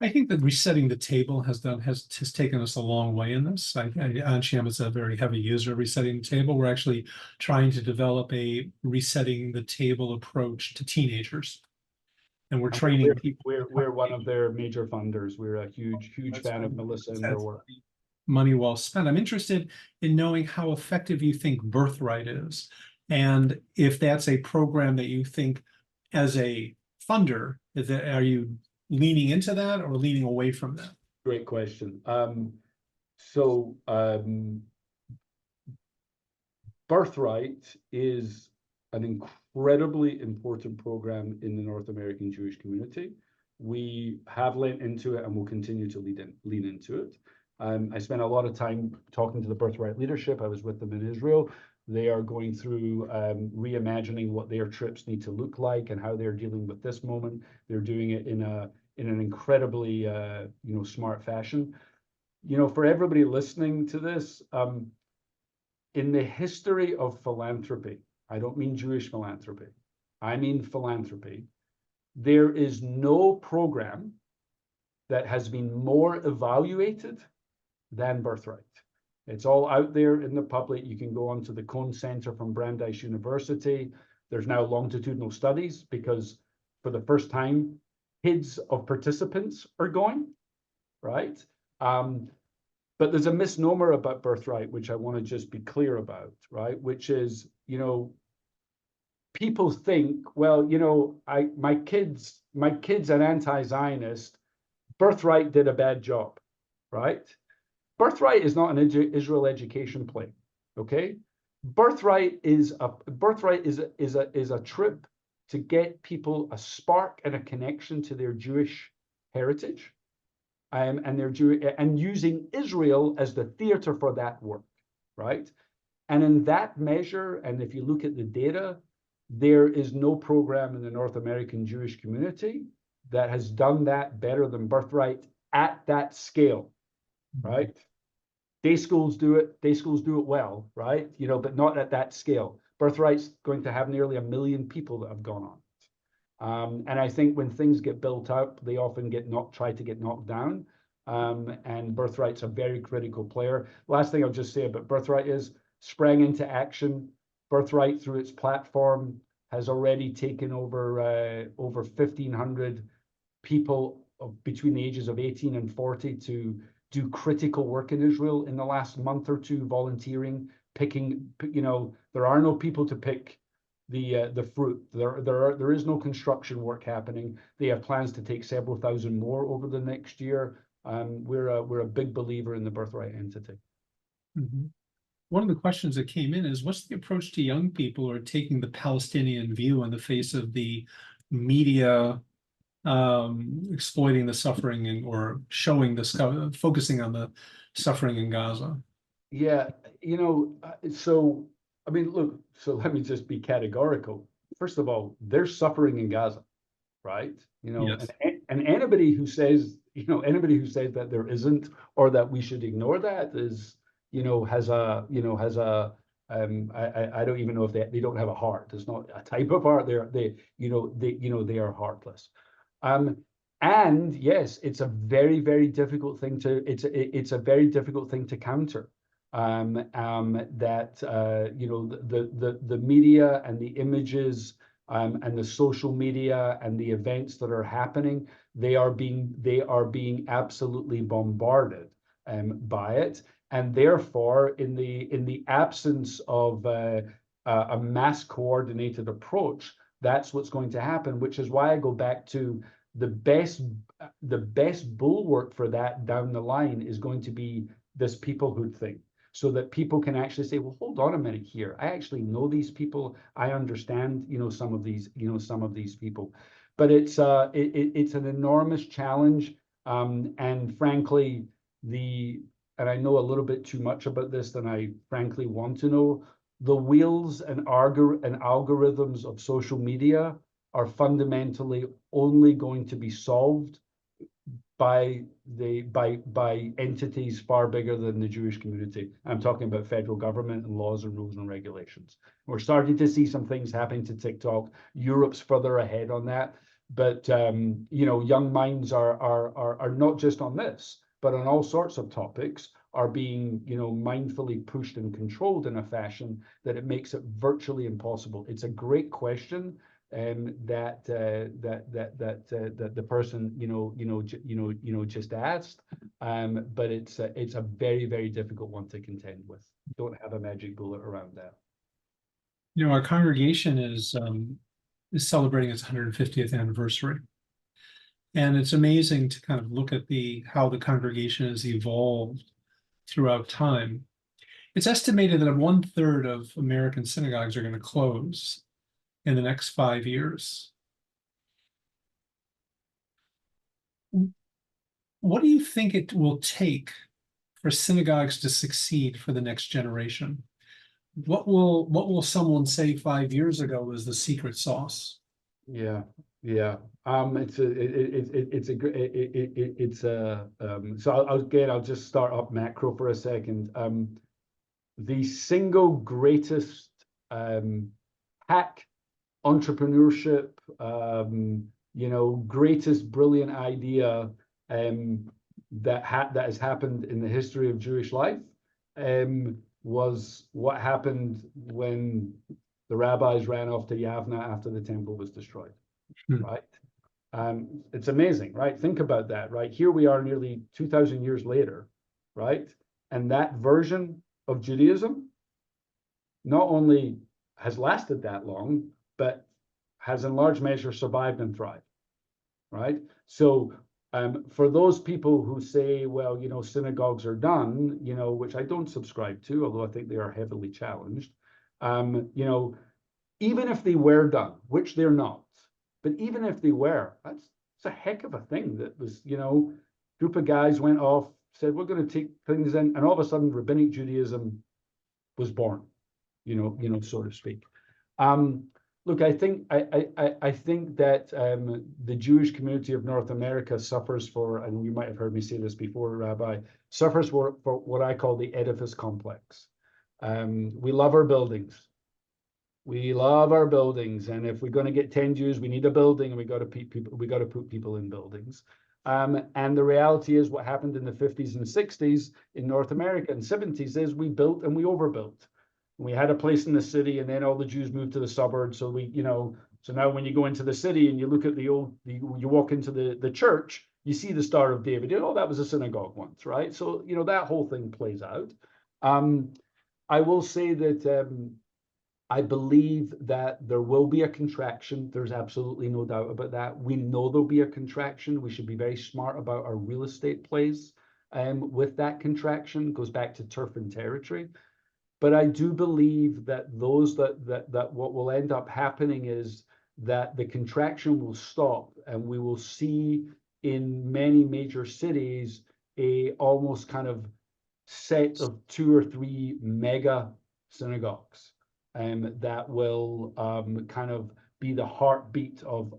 I think that resetting the table has taken us a long way in this. Anshem is a very heavy user of resetting the table. We're actually trying to develop a resetting the table approach to teenagers. And we're training people. We're one of their major funders. We're a huge fan of Melissa and her work. Money well spent. I'm interested in knowing how effective you think Birthright is, and if that's a program that you think, as a funder, are you leaning into that or leaning away from that? Great question. Birthright is an incredibly important program in the North American Jewish community. We have leaned into it and will continue to lean into it. I spent a lot of time talking to the Birthright leadership. I was with them in Israel. They are going through reimagining what their trips need to look like and how they're dealing with this moment. They're doing it in an incredibly smart fashion. For everybody listening to this, in the history of philanthropy, I don't mean Jewish philanthropy, I mean philanthropy, there is no program that has been more evaluated than Birthright. It's all out there in the public. You can go onto the Cohn Center from Brandeis University. There's now longitudinal studies because for the first time, kids of participants are going, right? But there's a misnomer about Birthright, which I want to just be clear about, right? Which is, people think, well, my kid's an anti-Zionist. Birthright did a bad job, right? Birthright is not an Israel education play, okay? Birthright is a trip to get people a spark and a connection to their Jewish heritage, and using Israel as the theater for that work, right? And in that measure, and if you look at the data, there is no program in the North American Jewish community that has done that better than Birthright at that scale, right? Day schools do it well, right? But not at that scale. Birthright's going to have nearly 1 million people that have gone on. And I think when things get built up, they often try to get knocked down. And Birthright's a very critical player. Last thing I'll just say about Birthright is sprang into action. Birthright, through its platform, has already taken over 1,500 people between the ages of 18 and 40 to do critical work in Israel in the last month or two, volunteering, picking. There are no people to pick the fruit. There is no construction work happening. They have plans to take several thousand more over the next year. We're a big believer in the Birthright entity. Mm-hmm. One of the questions that came in is, what's the approach to young people who are taking the Palestinian view in the face of the media exploiting the suffering or focusing on the suffering in Gaza? Yeah, so I mean, look, so let me just be categorical. First of all, there's suffering in Gaza, right? Yes. And anybody who says that there isn't, or that we should ignore that, is has a I don't even know if they don't have a heart. It's not a type of heart. They are heartless. And yes, it's a very, very difficult thing it's a very difficult thing to counter. That the media and the images and the social media and the events that are happening, they are being absolutely bombarded by it. And therefore, in the absence of a mass coordinated approach, that's what's going to happen, which is why I go back to the best bulwark for that down the line is going to be this peoplehood thing, so that people can actually say, well, hold on a minute here. I actually know these people. I understand, some of these people. But it's an enormous challenge. And frankly, and I know a little bit too much about this than I frankly want to know, the wheels and algorithms of social media are fundamentally only going to be solved by entities far bigger than the Jewish community. I'm talking about federal government and laws and rules and regulations. We're starting to see some things happening to TikTok. Europe's further ahead on that, but young minds are not just on this, but on all sorts of topics are being mindfully pushed and controlled in a fashion that it makes it virtually impossible. It's a great question. That the person just asked, but it's a very, very difficult one to contend with. Don't have a magic bullet around that. Our congregation is celebrating its 150th anniversary, and it's amazing to kind of look at how the congregation has evolved throughout time. It's estimated that 1/3 of American synagogues are going to close in the next 5 years. What do you think it will take for synagogues to succeed for the next generation? What will someone say 5 years ago was the secret sauce? Yeah. I'll just start up macro for a second. The single greatest hack, entrepreneurship, greatest brilliant idea that has happened in the history of Jewish life was what happened when the rabbis ran off to Yavna after the temple was destroyed, right? It's amazing, right? Think about that, right? Here we are nearly 2,000 years later, right? And that version of Judaism not only has lasted that long, but has in large measure survived and thrived, right? So for those people who say, well, synagogues are done, which I don't subscribe to, although I think they are heavily challenged, even if they were done, which they're not, but even if they were, that's a heck of a thing. That was, group of guys went off, said, we're going to take things in, and all of a sudden rabbinic Judaism was born, so to speak. Look, I think that the Jewish community of North America suffers for, and you might have heard me say this before, Rabbi, suffers for what I call the edifice complex. We love our buildings. We love our buildings, and if we're going to get 10 Jews, we need a building, and we got to put people in buildings. And the reality is, what happened in the 50s and 60s in North America and 70s is we built and we overbuilt. We had a place in the city, and then all the Jews moved to the suburbs. So so now when you go into the city and you look at you walk into the church, you see the Star of David. Oh, that was a synagogue once, right? So that whole thing plays out. I will say that I believe that there will be a contraction. There's absolutely no doubt about that. We know there'll be a contraction. We should be very smart about our real estate plays with that contraction. It goes back to turf and territory. But I do believe that that what will end up happening is that the contraction will stop, and we will see in many major cities a almost kind of set of 2 or 3 mega synagogues that will kind of be the heartbeat of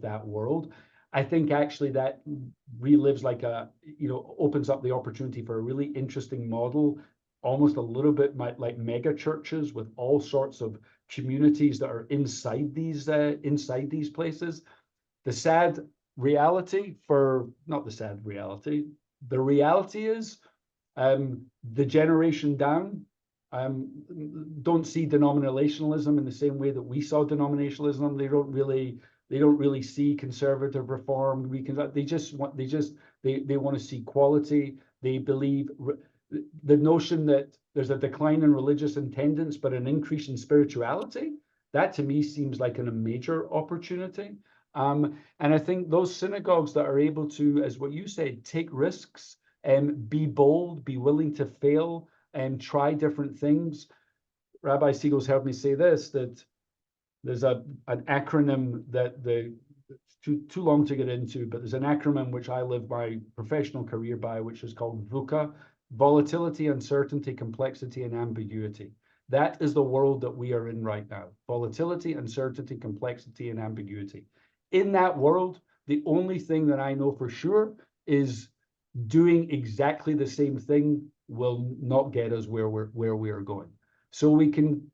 that world. I think actually that relives opens up the opportunity for a really interesting model, almost a little bit like mega churches with all sorts of communities that are inside these places. The reality is the generation down don't see denominationalism in the same way that we saw denominationalism. They don't really see conservative reform. They want to see quality. They believe the notion that there's a decline in religious attendance but an increase in spirituality. That to me seems like a major opportunity. And I think those synagogues that are able to, as what you said, take risks and be bold, be willing to fail, and try different things. Rabbi Siegel's heard me say this, that there's an acronym that the too long to get into, but there's an acronym which I live my professional career by, which is called VUCA: volatility, uncertainty, complexity, and ambiguity. That is the world that we are in right now: volatility, uncertainty, complexity, and ambiguity. In that world, the only thing that I know for sure is doing exactly the same thing will not get us where we are going. So we can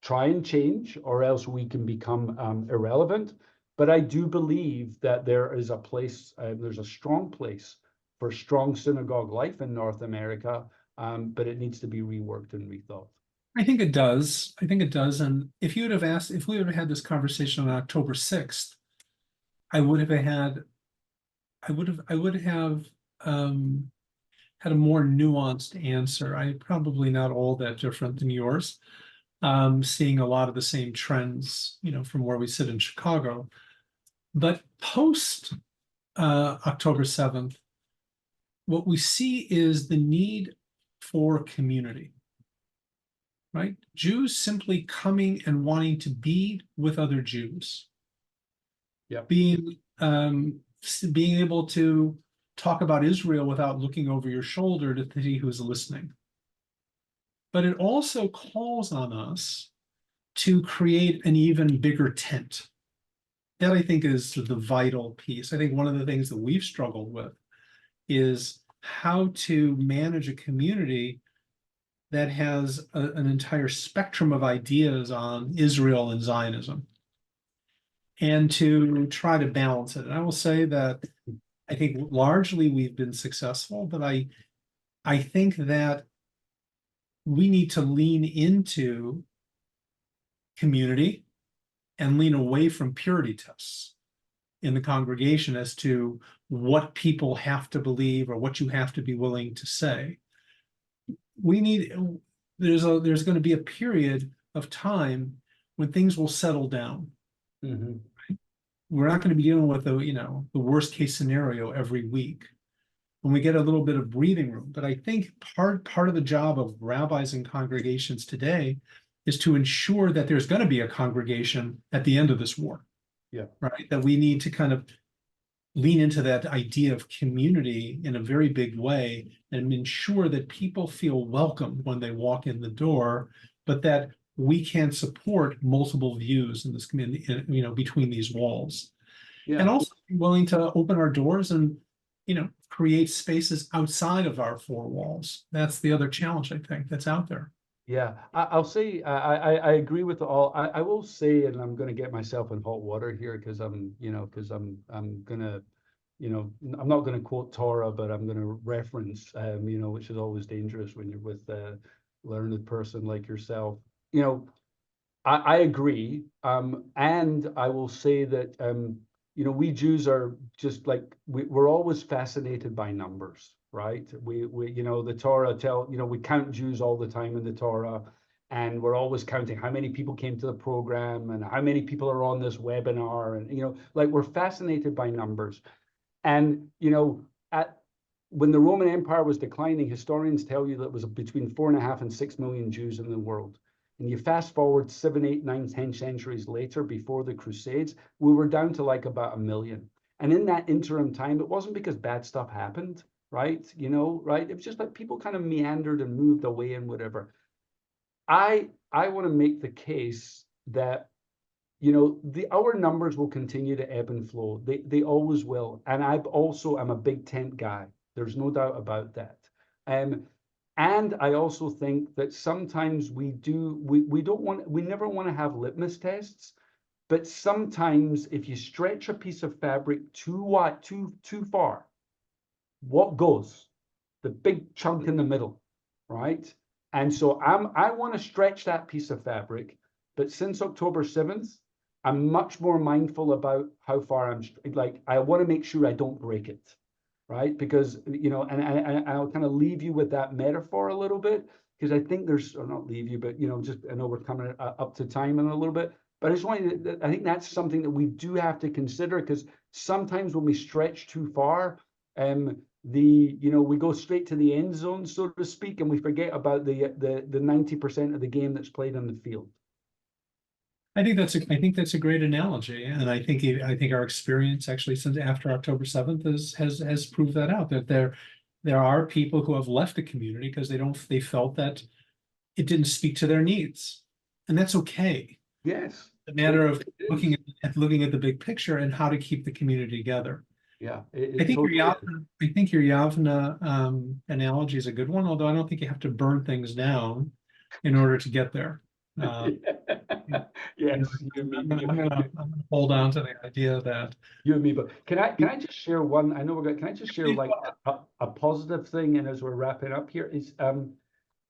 try and change, or else we can become irrelevant. But I do believe that there is a place, there's a strong place for strong synagogue life in North America, but it needs to be reworked and rethought. I think it does. I think it does. And if you would have asked, if we would have had this conversation on October 6th, I would have had, I would have had a more nuanced answer. I probably not all that different than yours. Seeing a lot of the same trends, from where we sit in Chicago. But post October 7th, what we see is the need for community, right? Jews simply coming and wanting to be with other Jews. Yeah. Being able to talk about Israel without looking over your shoulder to see who's listening. But it also calls on us to create an even bigger tent. That, I think, is the vital piece. I think one of the things that we've struggled with is how to manage a community that has an entire spectrum of ideas on Israel and Zionism, and to try to balance it. And I will say that I think largely we've been successful, but I think that we need to lean into community and lean away from purity tests in the congregation as to what people have to believe or what you have to be willing to say. There's going to be a period of time when things will settle down. Mm-hmm. We're not going to be dealing with the worst case scenario every week. When we get a little bit of breathing room. But I think part of the job of rabbis and congregations today is to ensure that there's going to be a congregation at the end of this war. Yeah. Right. That we need to kind of lean into that idea of community in a very big way and ensure that people feel welcome when they walk in the door, but that we can support multiple views in this community, between these walls. Yeah. And also be willing to open our doors and, create spaces outside of our four walls. That's the other challenge, I think, that's out there. Yeah, I'll say I agree with all. I will say, and I'm going to get myself in hot water here because I'm gonna, I'm not going to quote Torah, but I'm going to reference, which is always dangerous when you're with a learned person like yourself. I agree, and I will say that we Jews are just like we're always fascinated by numbers, right? We the Torah we count Jews all the time in the Torah, and we're always counting how many people came to the program and how many people are on this webinar, and like we're fascinated by numbers. And when the Roman Empire was declining, historians tell you that it was between 4.5 and 6 million Jews in the world. And you fast forward 7, 8, 9, 10 centuries later, before the Crusades, we were down to like about 1 million. And in that interim time, it wasn't because bad stuff happened, right? Right? It was just like people kind of meandered and moved away and whatever. I want to make the case that our numbers will continue to ebb and flow. They always will. And I'm a big tent guy. There's no doubt about that. And I also think that sometimes we never want to have litmus tests, but sometimes if you stretch a piece of fabric too far, what goes? The big chunk in the middle, right? And so I want to stretch that piece of fabric, but since October 7th, I'm much more mindful about how far I want to make sure I don't break it. Right? Because, and I'll kind of leave you with that metaphor a little bit, because I think or not leave you, but, I know we're coming up to time in a little bit, but I just want I think that's something that we do have to consider, because sometimes when we stretch too far, we go straight to the end zone, so to speak, and we forget about the 90% of the game that's played on the field. I think that's a great analogy, and I think our experience actually since after October 7th has proved that out, that there are people who have left the community because they felt that it didn't speak to their needs, and that's okay. Yes. The matter of It is. looking at the big picture and how to keep the community together. Yeah, I think totally your is. Yavna analogy is a good one, although I don't think you have to burn things down in order to get there. Yes, you and me. I'm gonna hold on to the idea that You and me, but can I just share one? I know we're going. Can I just share like a positive thing? And as we're wrapping up here, is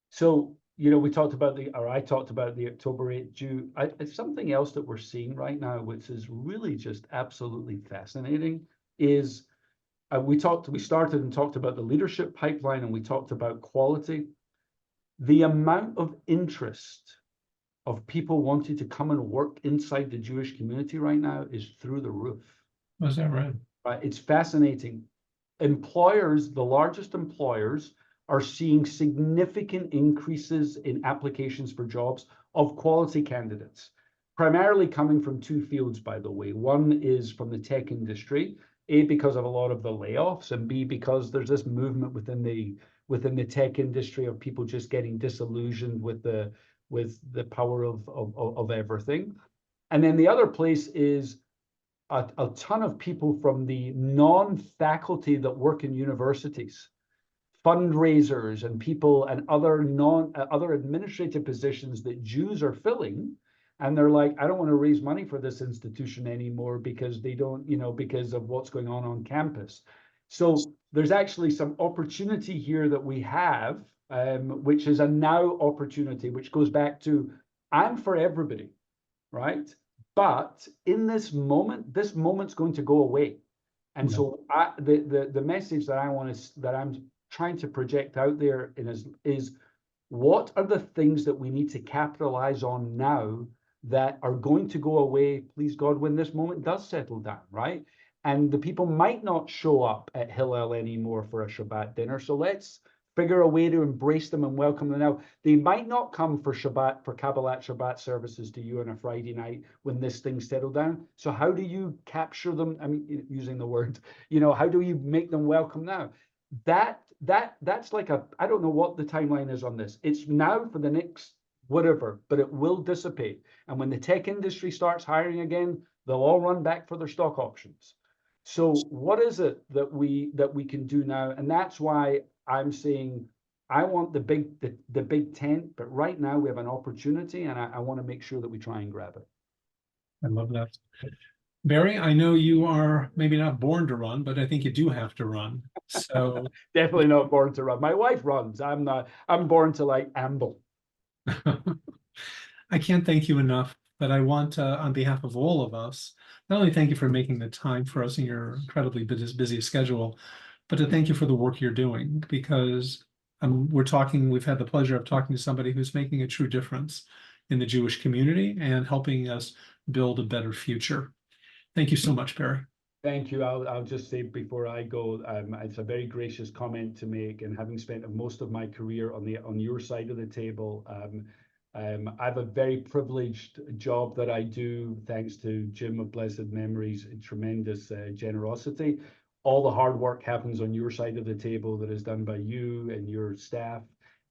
so we talked about I talked about the October 8th Jew. It's something else that we're seeing right now, which is really just absolutely fascinating. Is we started and talked about the leadership pipeline, and we talked about quality. The amount of interest of people wanting to come and work inside the Jewish community right now is through the roof. was that right? Right, it's fascinating. Employers, the largest employers, are seeing significant increases in applications for jobs of quality candidates, primarily coming from two fields, by the way. One is from the tech industry, A, because of a lot of the layoffs, and B, because there's this movement within the tech industry of people just getting disillusioned with the power of everything. And then the other place is a ton of people from the non-faculty that work in universities, fundraisers and people and other administrative positions that Jews are filling. And they're like, I don't want to raise money for this institution anymore because they don't, because of what's going on campus. So there's actually some opportunity here that we have, which is a now opportunity, which goes back to, I'm for everybody, right? But in this moment's going to go away. And so the message that I'm trying to project out there is what are the things that we need to capitalize on now that are going to go away, please God, when this moment does settle down, right? And the people might not show up at Hillel anymore for a Shabbat dinner. So let's figure a way to embrace them and welcome them now. They might not come for Kabbalat Shabbat services to you on a Friday night when this thing's settled down. So how do you capture them? I mean, using the word, how do you make them welcome now? That's like I don't know what the timeline is on this. It's now for the next whatever, but it will dissipate. And when the tech industry starts hiring again, they'll all run back for their stock options. So what is it that we can do now? And that's why I'm saying I want the big tent, but right now we have an opportunity, and I want to make sure that we try and grab it. I love that. Barry, I know you are maybe not born to run, but I think you do have to run. So definitely not born to run. My wife runs. I'm not. I'm born to like amble. I can't thank you enough, but I want on behalf of all of us, not only thank you for making the time for us in your incredibly busy schedule, but to thank you for the work you're doing, because we've had the pleasure of talking to somebody who's making a true difference in the Jewish community and helping us build a better future. Thank you so much, Barry. Thank you. I'll just say before I go, it's a very gracious comment to make, and having spent most of my career on your side of the table, I have a very privileged job that I do, thanks to Jim of blessed memories, tremendous generosity. All the hard work happens on your side of the table that is done by you and your staff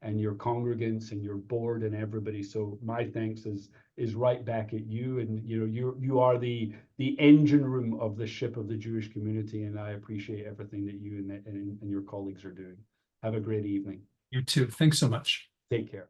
and your congregants and your board and everybody. So my thanks is right back at you, and you are the engine room of the ship of the Jewish community, and I appreciate everything that you and your colleagues are doing. Have a great evening. You too. Thanks so much. Take care.